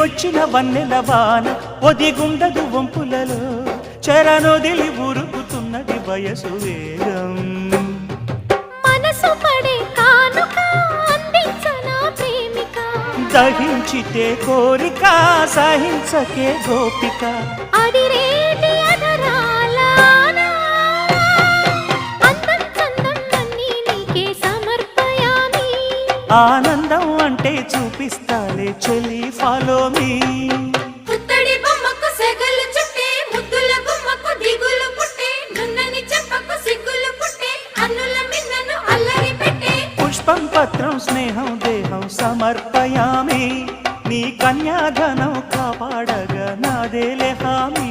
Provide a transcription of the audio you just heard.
దిగొచ్చిన వన్నెల వాన ఒదిగుండదు వంపులలో చెరనొదిలి ఉరుకుతున్నది వయసు వేగం మనసు పడే కానుక అందించనా ప్రేమిక దహించితే కోరిక సహించకే గోపిక అడిరేటి అధరాల అందం చందం అన్నీ నీకే సమర్పయామి ఆనందం అంటే చూపిస్తాలే చెలి ఫాలో మీ పుత్తడి బొమ్మకు సెగలు చుట్టే ముద్దుల గుమ్మకు దిగులు పుట్టే నున్నని చెప్పకు సిగ్గులు పుట్టే అన్నుల మిన్నను అల్లరి పెట్టే పుష్పం పత్రం స్నేహం దేహం సమర్పయామి నీ కన్యాధనం కాపాడగా నాదేలే హామీ